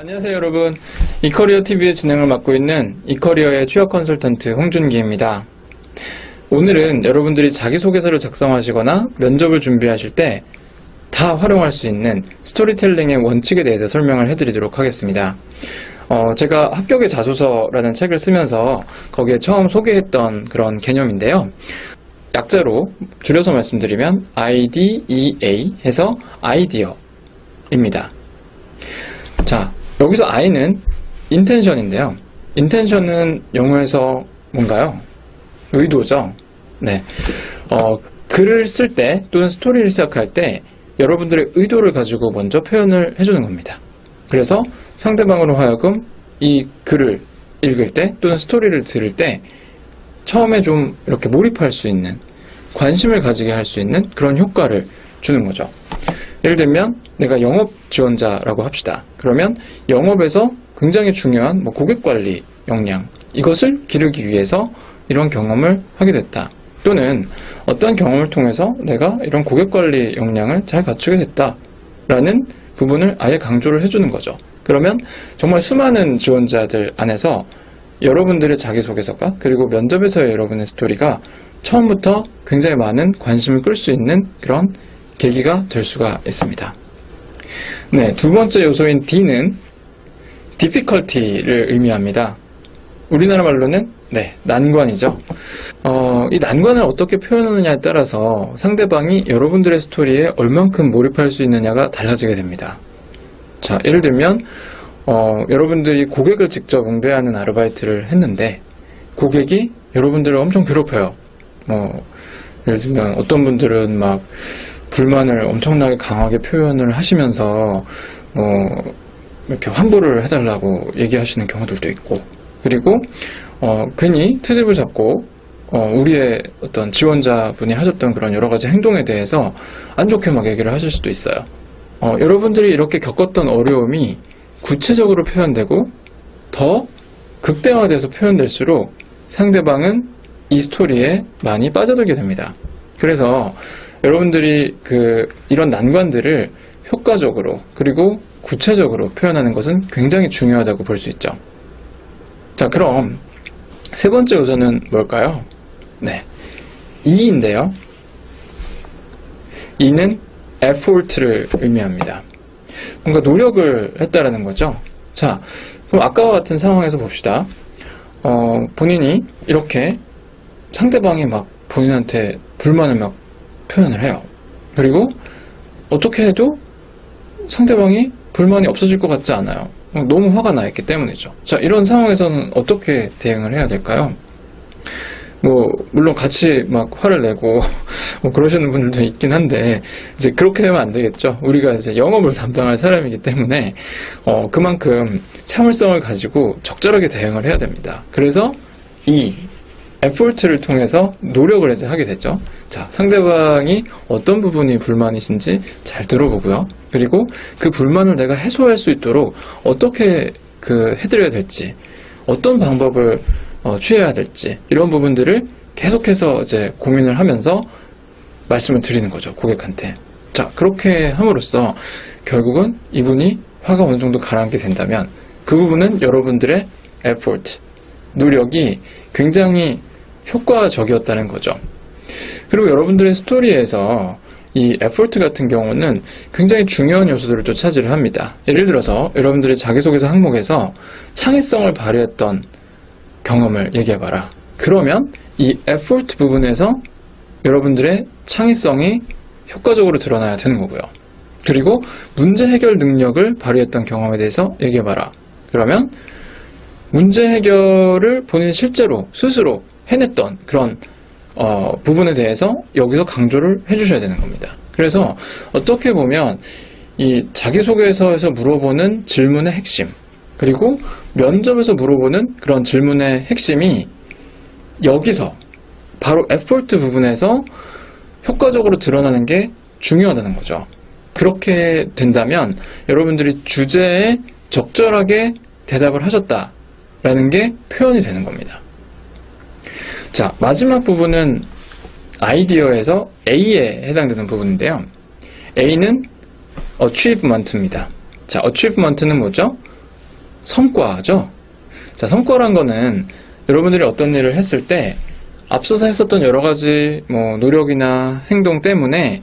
안녕하세요 여러분, 이커리어TV의 진행을 맡고 있는 이커리어의 취업 컨설턴트 홍준기입니다. 오늘은 여러분들이 자기소개서를 작성하시거나 면접을 준비하실 때 다 활용할 수 있는 스토리텔링의 원칙에 대해서 설명을 해드리도록 하겠습니다. 제가 합격의 자소서라는 책을 쓰면서 거기에 처음 소개했던 그런 개념인데요. 약자로 줄여서 말씀드리면 IDEA 해서 아이디어입니다. 자, 여기서 I는 intention인데요. intention은 영어에서 뭔가요? 의도죠. 네. 글을 쓸 때 또는 스토리를 시작할 때 여러분들의 의도를 가지고 먼저 표현을 해주는 겁니다. 그래서 상대방으로 하여금 이 글을 읽을 때 또는 스토리를 들을 때 처음에 좀 이렇게 몰입할 수 있는, 관심을 가지게 할 수 있는 그런 효과를 주는 거죠. 예를 들면 내가 영업 지원자라고 합시다. 그러면 영업에서 굉장히 중요한 고객관리 역량, 이것을 기르기 위해서 이런 경험을 하게 됐다. 또는 어떤 경험을 통해서 내가 이런 고객관리 역량을 잘 갖추게 됐다 라는 부분을 아예 강조를 해주는 거죠. 그러면 정말 수많은 지원자들 안에서 여러분들의 자기소개서가, 그리고 면접에서의 여러분의 스토리가 처음부터 굉장히 많은 관심을 끌 수 있는 그런 계기가 될 수가 있습니다. 네, 두 번째 요소인 D는 difficulty를 의미합니다. 우리나라 말로는 난관이죠. 이 난관을 어떻게 표현하느냐에 따라서 상대방이 여러분들의 스토리에 얼만큼 몰입할 수 있느냐가 달라지게 됩니다. 자, 예를 들면 여러분들이 고객을 직접 응대하는 아르바이트를 했는데 고객이 여러분들을 엄청 괴롭혀요. 예를 들면 어떤 분들은 막 불만을 엄청나게 강하게 표현을 하시면서 이렇게 환불을 해달라고 얘기하시는 경우들도 있고, 그리고 괜히 트집을 잡고 우리의 어떤 지원자분이 하셨던 그런 여러 가지 행동에 대해서 안 좋게 막 얘기를 하실 수도 있어요. 여러분들이 이렇게 겪었던 어려움이 구체적으로 표현되고 더 극대화돼서 표현될수록 상대방은 이 스토리에 많이 빠져들게 됩니다. 그래서 여러분들이 이런 난관들을 효과적으로 그리고 구체적으로 표현하는 것은 굉장히 중요하다고 볼 수 있죠. 자, 그럼 세 번째 요소는 뭘까요? 네, E인데요. E는 effort를 의미합니다. 뭔가 노력을 했다라는 거죠. 자, 그럼 아까와 같은 상황에서 봅시다. 본인이 이렇게 상대방이 막 본인한테 불만을 막 표현을 해요. 그리고 어떻게 해도 상대방이 불만이 없어질 것 같지 않아요. 너무 화가 나 있기 때문이죠. 자, 이런 상황에서는 어떻게 대응을 해야 될까요? 물론 같이 막 화를 내고 그러시는 분들도 있긴 한데, 이제 그렇게 되면 안 되겠죠. 우리가 이제 영업을 담당할 사람이기 때문에 그만큼 참을성을 가지고 적절하게 대응을 해야 됩니다. 그래서 이 effort를 통해서 노력을 이제 하게 되죠. 자, 상대방이 어떤 부분이 불만이신지 잘 들어보고요. 그리고 그 불만을 내가 해소할 수 있도록 어떻게 해드려야 될지, 어떤 방법을 취해야 될지, 이런 부분들을 계속해서 이제 고민을 하면서 말씀을 드리는 거죠, 고객한테. 자, 그렇게 함으로써 결국은 이분이 화가 어느 정도 가라앉게 된다면 그 부분은 여러분들의 effort, 노력이 굉장히 효과적이었다는 거죠. 그리고 여러분들의 스토리에서 이 effort 같은 경우는 굉장히 중요한 요소들을 또 차지를 합니다. 예를 들어서 여러분들의 자기소개서 항목에서 창의성을 발휘했던 경험을 얘기해봐라. 그러면 이 effort 부분에서 여러분들의 창의성이 효과적으로 드러나야 되는 거고요. 그리고 문제 해결 능력을 발휘했던 경험에 대해서 얘기해봐라. 그러면 문제 해결을 본인이 실제로 스스로 해냈던 그런 부분에 대해서 여기서 강조를 해주셔야 되는 겁니다. 그래서 어떻게 보면 이 자기소개서에서 물어보는 질문의 핵심, 그리고 면접에서 물어보는 그런 질문의 핵심이 여기서 바로 effort 부분에서 효과적으로 드러나는 게 중요하다는 거죠. 그렇게 된다면 여러분들이 주제에 적절하게 대답을 하셨다라는 게 표현이 되는 겁니다. 자, 마지막 부분은 아이디어에서 A에 해당되는 부분인데요. A는 achievement입니다. 자, achievement는 뭐죠? 성과죠. 자, 성과란 거는 여러분들이 어떤 일을 했을 때 앞서서 했었던 여러 가지 노력이나 행동 때문에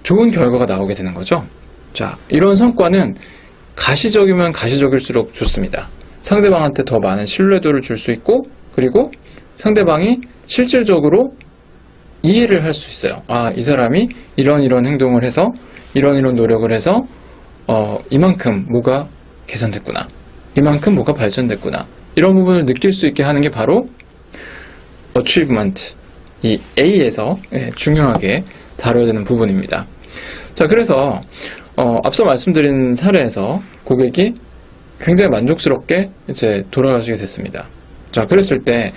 좋은 결과가 나오게 되는 거죠. 자, 이런 성과는 가시적이면 가시적일수록 좋습니다. 상대방한테 더 많은 신뢰도를 줄 수 있고, 그리고 상대방이 실질적으로 이해를 할 수 있어요. 아, 이 사람이 이런 행동을 해서 이런 노력을 해서 이만큼 뭐가 개선됐구나, 이만큼 뭐가 발전됐구나, 이런 부분을 느낄 수 있게 하는 게 바로 achievement, 이 A에서 중요하게 다뤄야 되는 부분입니다. 자, 그래서 앞서 말씀드린 사례에서 고객이 굉장히 만족스럽게 이제 돌아가시게 됐습니다. 자, 그랬을 때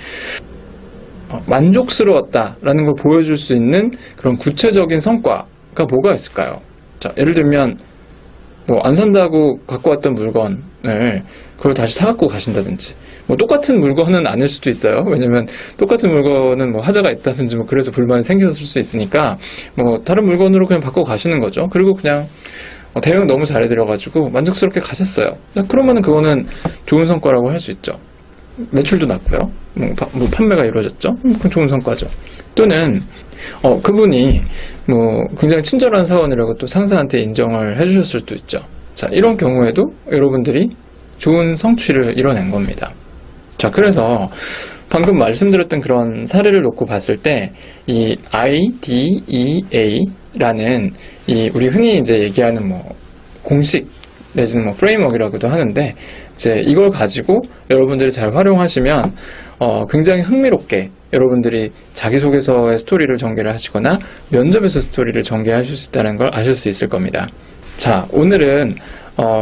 만족스러웠다라는 걸 보여줄 수 있는 그런 구체적인 성과가 뭐가 있을까요? 자, 예를 들면 안 산다고 갖고 왔던 물건을 그걸 다시 사갖고 가신다든지, 똑같은 물건은 아닐 수도 있어요. 왜냐면 똑같은 물건은 하자가 있다든지 그래서 불만이 생겼을 수 있으니까 다른 물건으로 그냥 바꿔 가시는 거죠. 그리고 그냥 대응 너무 잘해드려가지고 만족스럽게 가셨어요. 그러면은 그거는 좋은 성과라고 할 수 있죠. 매출도 났고요. 판매가 이루어졌죠. 그건 좋은 성과죠. 또는 그분이 굉장히 친절한 사원이라고 또 상사한테 인정을 해주셨을 수도 있죠. 자, 이런 경우에도 여러분들이 좋은 성취를 이뤄낸 겁니다. 자, 그래서 방금 말씀드렸던 그런 사례를 놓고 봤을 때 이 IDEA라는 이 우리 흔히 이제 얘기하는 공식 내지는 프레임워크라고도 하는데, 이제 이걸 가지고 여러분들이 잘 활용하시면 굉장히 흥미롭게 여러분들이 자기소개서의 스토리를 전개를 하시거나 면접에서 스토리를 전개하실 수 있다는 걸 아실 수 있을 겁니다. 자, 오늘은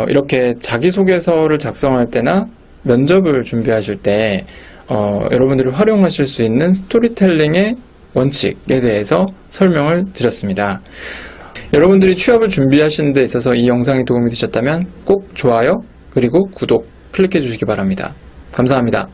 이렇게 자기소개서를 작성할 때나 면접을 준비하실 때 여러분들이 활용하실 수 있는 스토리텔링의 원칙에 대해서 설명을 드렸습니다. 여러분들이 취업을 준비하시는 데 있어서 이 영상이 도움이 되셨다면 꼭 좋아요 그리고 구독 클릭해 주시기 바랍니다. 감사합니다.